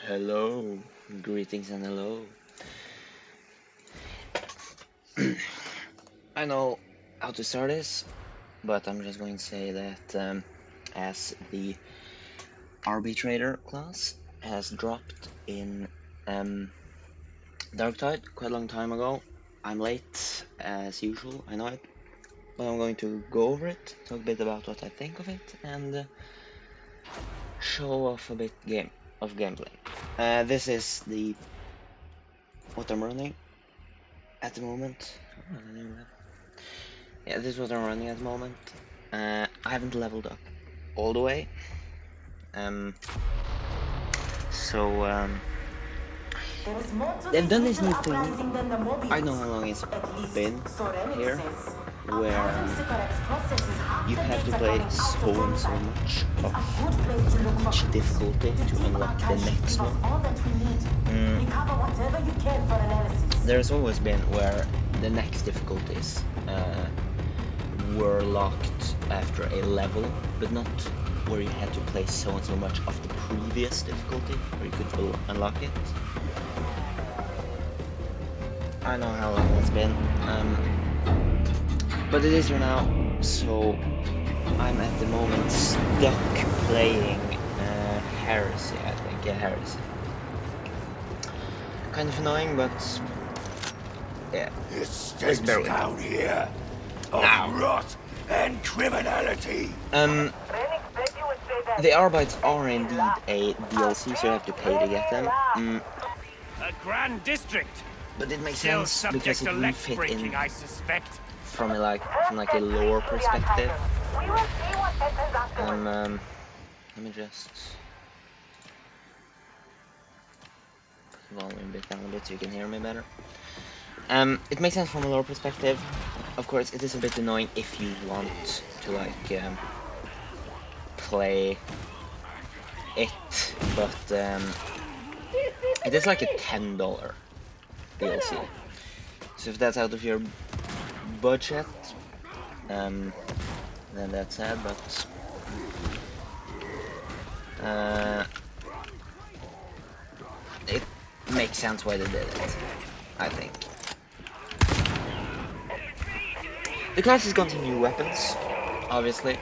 Hello, greetings and hello. I know how to start this, but I'm just going to say that as the Arbitrator class has dropped in Darktide quite a long time ago, I'm late as usual, I know it, but I'm going to go over it, talk a bit about what I think of it, and show off a bit of gameplay. This is what I'm running at the moment. Yeah, this is what I'm running at the moment. I haven't leveled up all the way. They've done this new thing. I don't know how long it's been here, where you have to play so and so much of each difficulty to unlock the next one. There's always been where the next difficulties were locked after a level, but not where you had to play so and so much of the previous difficulty where you could unlock it. I know how long it's been, but it is here now, so I'm at the moment stuck playing Heresy, I think. Yeah, Heresy. Kind of annoying, but yeah. It stinks down here of rot and criminality. The Arbites are indeed a DLC, so you have to pay to get them. A grand district. But it makes sense because it will fit in I suspect. from a lore perspective. Let me just put the volume a bit down a bit so you can hear me better. It makes sense from a lore perspective. Of course, it is a bit annoying if you want to play it, but it is like a $10 DLC. So if that's out of your budget, then that's sad, but it makes sense why they did it, I think. The class has gotten new weapons, obviously.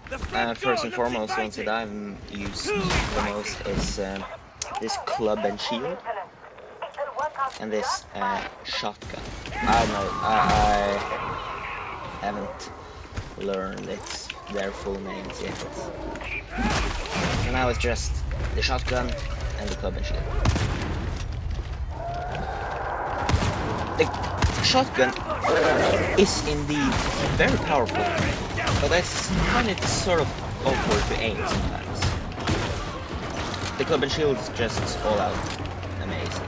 First and foremost, the ones that I've used the most is this club and shield, and this shotgun. I haven't learned their full names yet. And now it's just the shotgun and the club and shield. The shotgun is indeed very powerful, but I find it sort of awkward to aim sometimes. The club and shield is just all out amazing.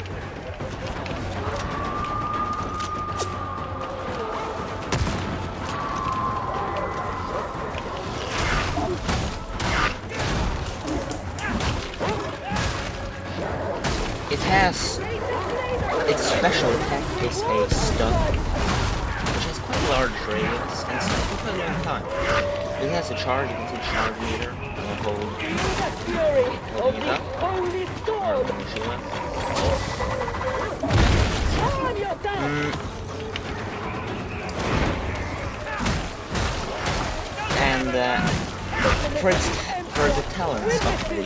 Its special attack is a stun, which has quite a large radius and it's for quite a long time. It has a charge, you can see the charge meter, and holding it up, or the machine. And for the talents of the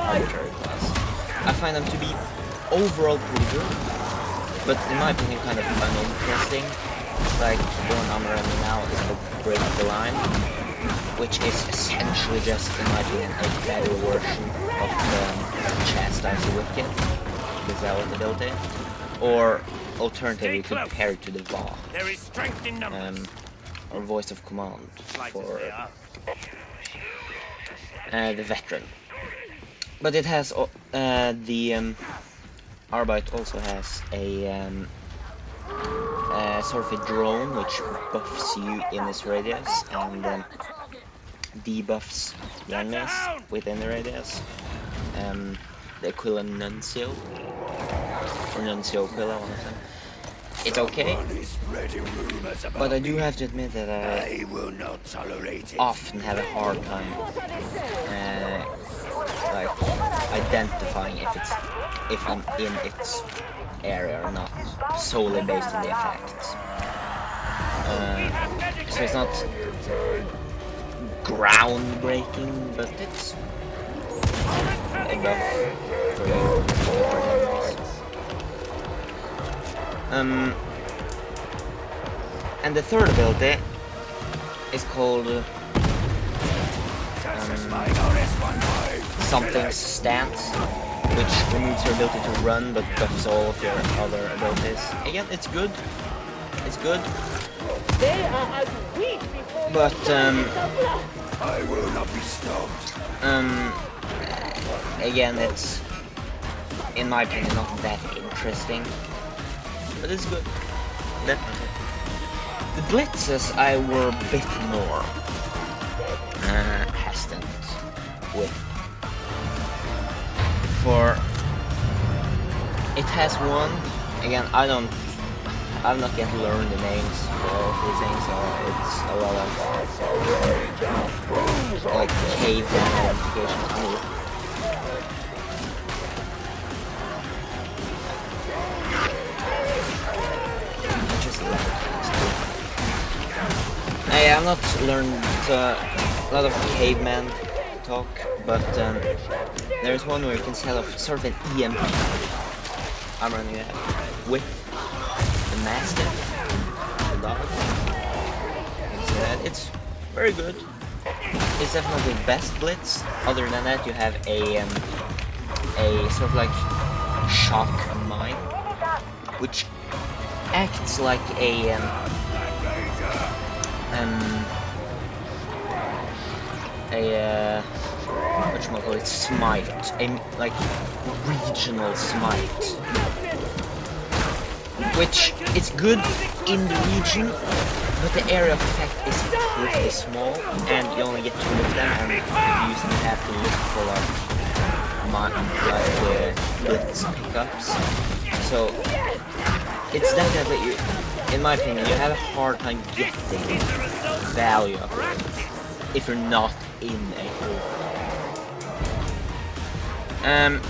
arbitrary class, I find them to be overall pretty good, but in my opinion kind of uninteresting. Like the one I'm running now is the Break the Line, which is essentially just, in my opinion, a better version of the Chastise the Wicked without ability, or alternatively you could compare it to the VA, or Voice of Command for the Veteran. But it has the Arbite also has a sort of a drone which buffs you in its radius and debuffs the enemies within the radius. The Aquila Nuncio, or Nuncio Aquila, one of them. It's okay, but I do have to admit that I often have a hard time. I identifying if it's in its area or not, solely based on the effects. So it's not groundbreaking, but it's enough for you. And the third ability is called something stance, which removes your ability to run but buffs all of your other abilities. Again, it's good. It's good. But I will not be stopped. again, it's in my opinion not that interesting. But it's good. Definitely. The blitzes I were a bit more hesitant with. For it has one, again, I've not yet learned the names for all of these things, so it's a lot of like cave identification. I've not learned a lot of caveman talk, but there's one where you can set off sort of an EMP. I'm running that with the mastiff, the dog. You can see that. It's very good. It's definitely the best blitz. Other than that, you have a sort of like shock mine, which acts like a whatchamacallit, smite, a like regional smite, which is good in the region, but the area of effect is pretty small, and you only get 2 of them, and you usually have to look for blitz pickups. So it's definitely, in my opinion, you have a hard time getting value of it if you're not in a hole. And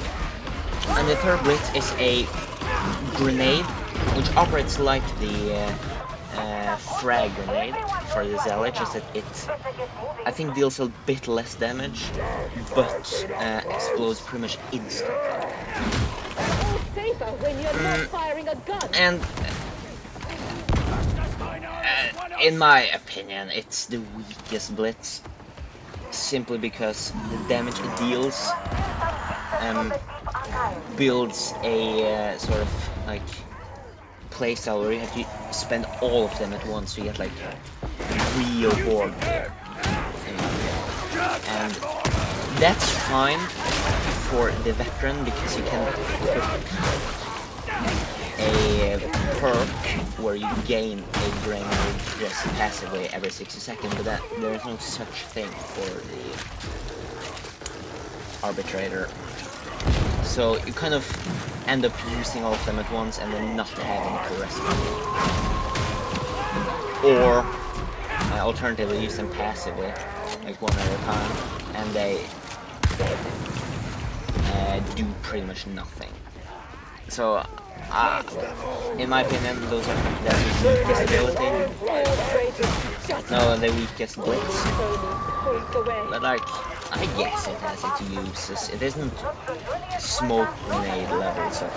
the third blitz is a grenade, which operates like the frag grenade for the zealot, just that it, I think, deals a bit less damage, but explodes pretty much instantly. And in my opinion, it's the weakest blitz, simply because the damage it deals builds a sort of like playstyle where you have to spend all of them at once, so you get like real board. And that's fine for the veteran because you can put a perk where you gain a grenade just passively every 60 seconds, but that there is no such thing for the arbitrator. So you kind of end up using all of them at once and then not having for the rest of the game. Or alternatively, use them passively, like one at a time, and they do pretty much nothing. So in my opinion, that's the weakest ability. No, the weakest blitz. But like, I guess it has its uses. It isn't smoke grenade levels of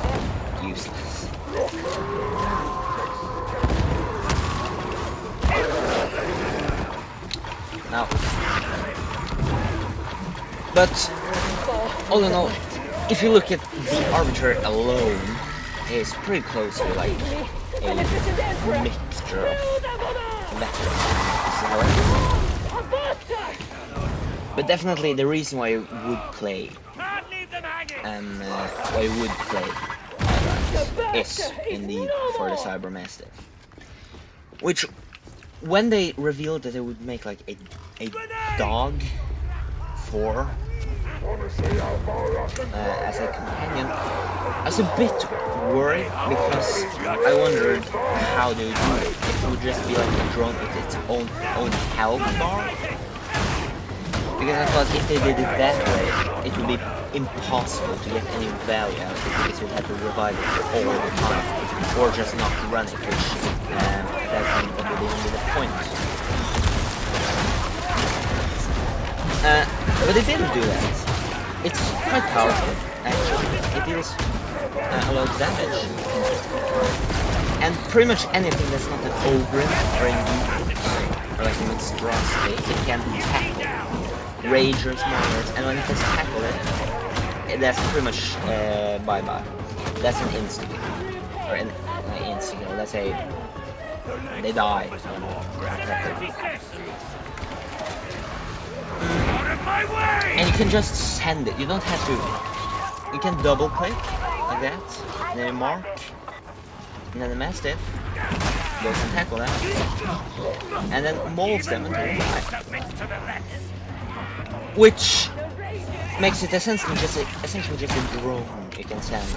useless. Now, but all in all, if you look at the Arbiter alone, it's pretty close to like a mixture of veterans. But definitely the reason why you would play is indeed for the Cyber Mastiff, which when they revealed that they would make like a dog for as a companion, I was a bit worried because I wondered how they would do it. If it would just be like a drone with its own health bar. Because I thought if they did it that way, it would be impossible to get any value out of it because you'd have to revive it all the time, or just not run it, which at that point that would even be the point. But it didn't do that. It's quite powerful, actually. It deals a lot of damage. And pretty much anything that's not an ogre or a nuke, or like a monstrosity, it can tackle ragers, monsters, and when it has tackled it, that's pretty much bye-bye. That's an instigator. Or an instigator, let's say they die. And you can just send it, you don't have to. You can double click like that, and then you mark, and then the Mastiff goes and tackle that, and then molds them until they die. Which makes it essentially just a drone you can send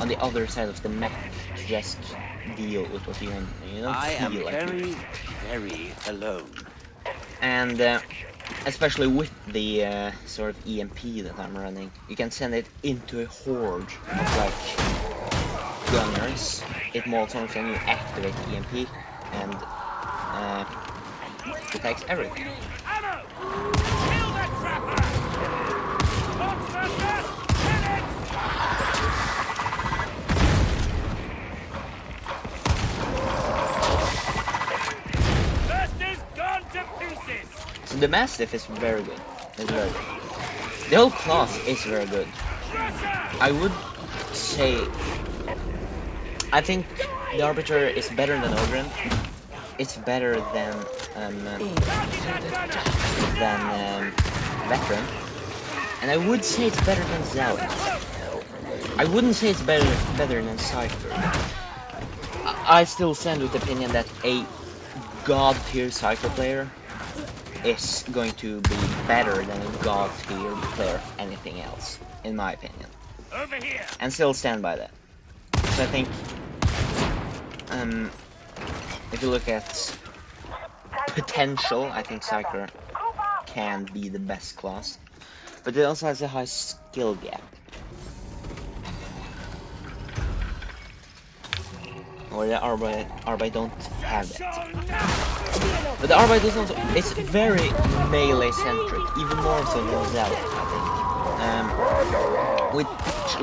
on the other side of the map to just deal with what you want. You don't feel like very, very alone. And especially with the sort of EMP that I'm running, you can send it into a horde of like gunners. It molds on, and you activate the EMP, and it attacks everything. So the Mastiff is very good. It's very good. The whole class is very good. I would say I think the Arbiter is better than Ogren. It's better than Veteran, and I would say it's better than Zealot. I wouldn't say it's better than Cypher. I still stand with the opinion that a god tier Cypher player is going to be better than a god tier player of anything else, in my opinion. Over here. And still stand by that. So I think if you look at potential, I think Cypher can be the best class, but it also has a high skill gap. Or the Arbite don't have that. But the Arbite is also, it's very melee centric, even more so than Zealot, I think. Which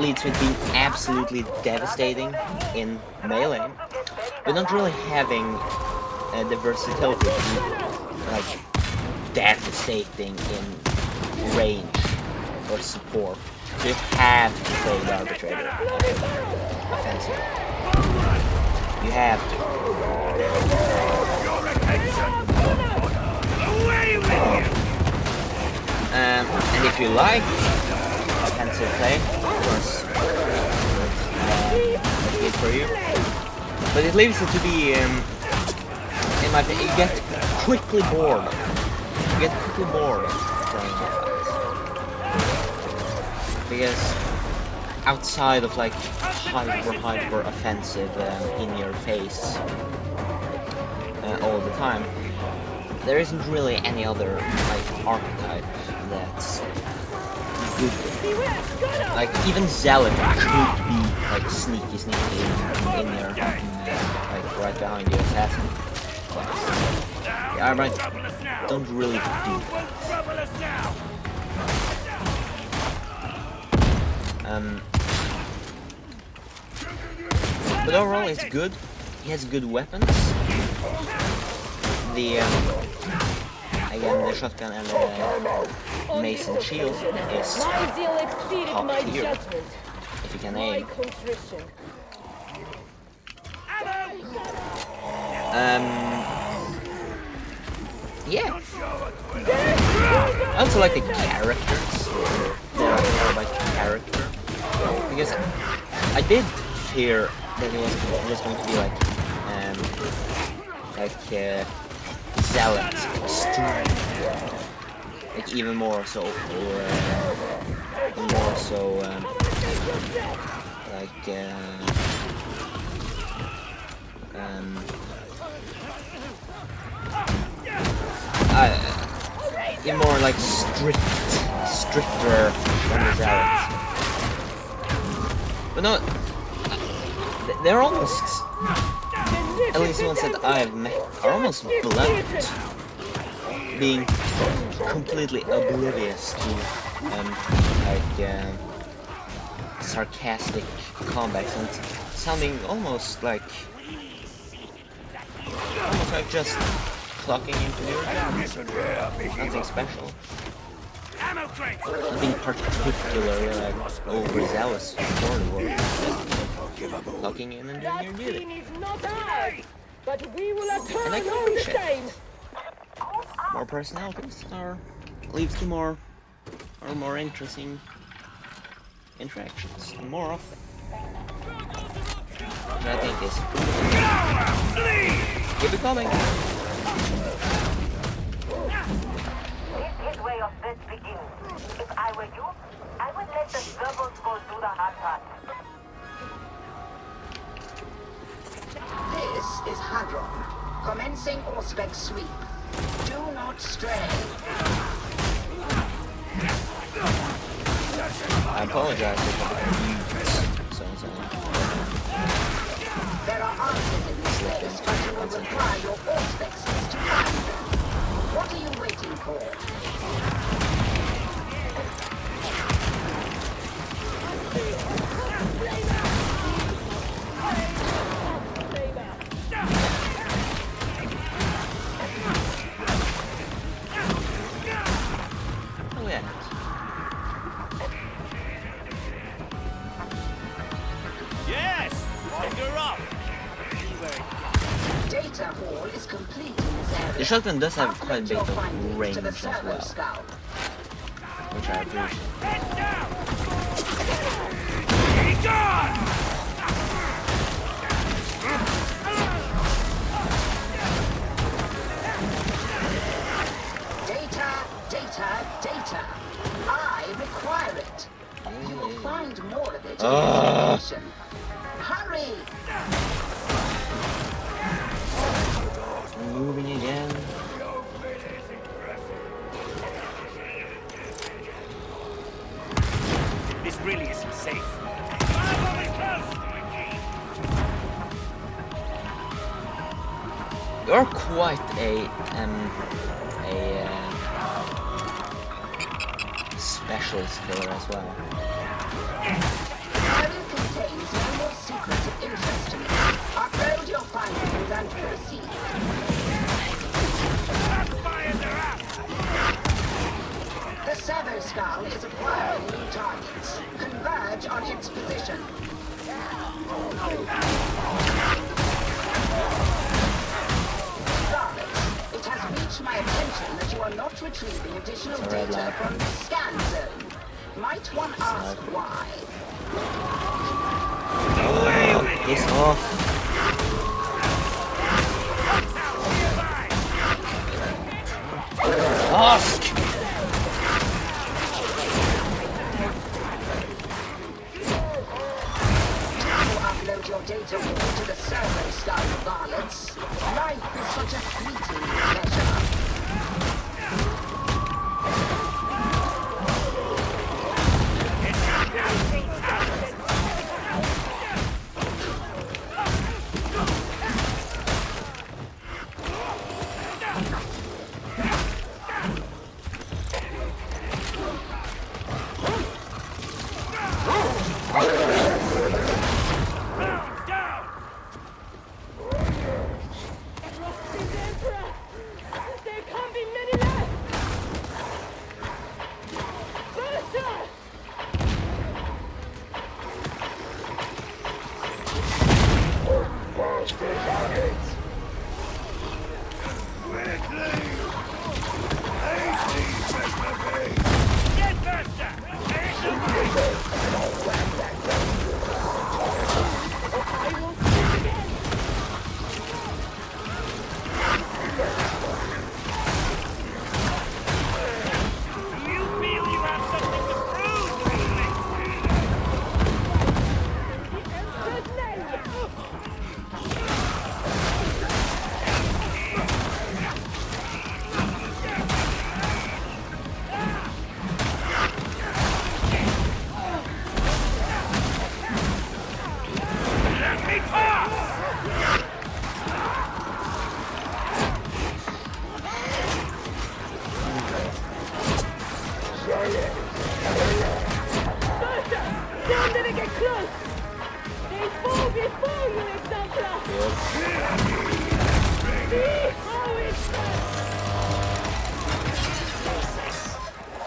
leads to it being absolutely devastating in melee, but not really having the versatility to be like devastating in range or support. So you have to play the Arbitrator offensive. You have to. And if you like offensive play, of course, that's good for you. But it leaves it to be, in my opinion, you get quickly bored. You get quickly bored playing offense. Because outside of like hyper offensive in your face all the time, there isn't really any other like archetype that's good. Like even Zealot could be like sneaky in there, like right behind the assassin class. The Arbite don't really do that. But overall, it's good. He has good weapons. The again, the shotgun and the mace and shield is top tier if you can aim. Yeah. I also like the characters. The character, because I did fear that it was just going to be like Zealot extreme, like even more so, or more so even more like stricter than the Zealots. But no, they're almost, at least the ones that I've met, are almost blunt, being completely oblivious to sarcastic comebacks and sounding almost like just clocking into your job. Nothing special. Nothing particularly like overzealous for the world. Clocking in and doing your duty. And I can appreciate it. More personalities leads to more interesting interactions more often. Which I think is keep it coming. This is where your best begins. If I were you, I would let the servos go do the hard part. This is Hadron. Commencing Auspex sweep. Do not stray. I apologize if I There are answers in this place, but you will require your Auspexes to find them. What are you waiting for? Oh yeah. Yes! Finger up! Data hall is complete in this area. The shotgun does have quite a Upload bit your of findings range to the as servo well, scout. which I appreciate. Be gone! Data. I require it. You will find more of it in this location. Hurry! Moving again. This really isn't safe. You're quite a specialist killer as well. Area contains no more secrets of interest to me. Upload your findings and proceed. The servo skull is acquiring new targets. Converge on its position. Varlets, it has reached my attention that you are not retrieving additional data from the scan zone. Might one ask why? Piss off. Ask! Upload your data to the servo skull, varlets. Life is such a fleeting pleasure.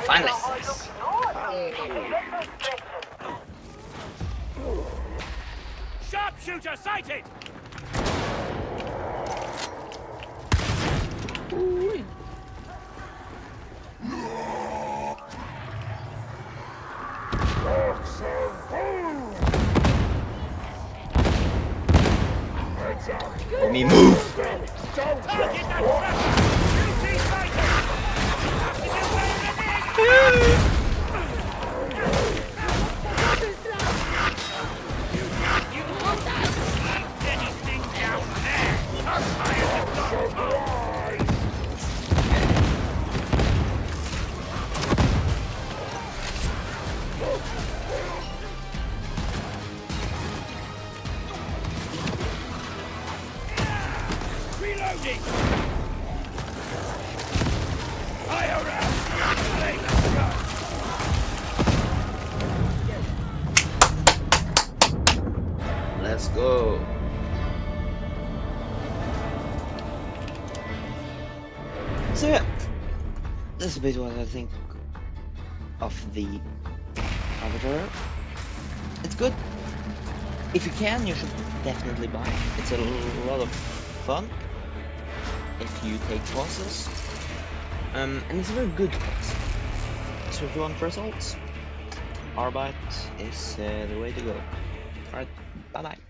Finally. Sharpshooter sighted! Let me move. Target that trap! UT sighted! You want anything down there? I'm tired of dog. Reloading! Fire out! Let's go! Let's go. So yeah, that's a bit what I think of the Arbiter. It's good. If you can, you should definitely buy it. It's a lot of fun if you take courses. And it's a very good course. So if you want results, Arbite is the way to go. Alright, bye bye.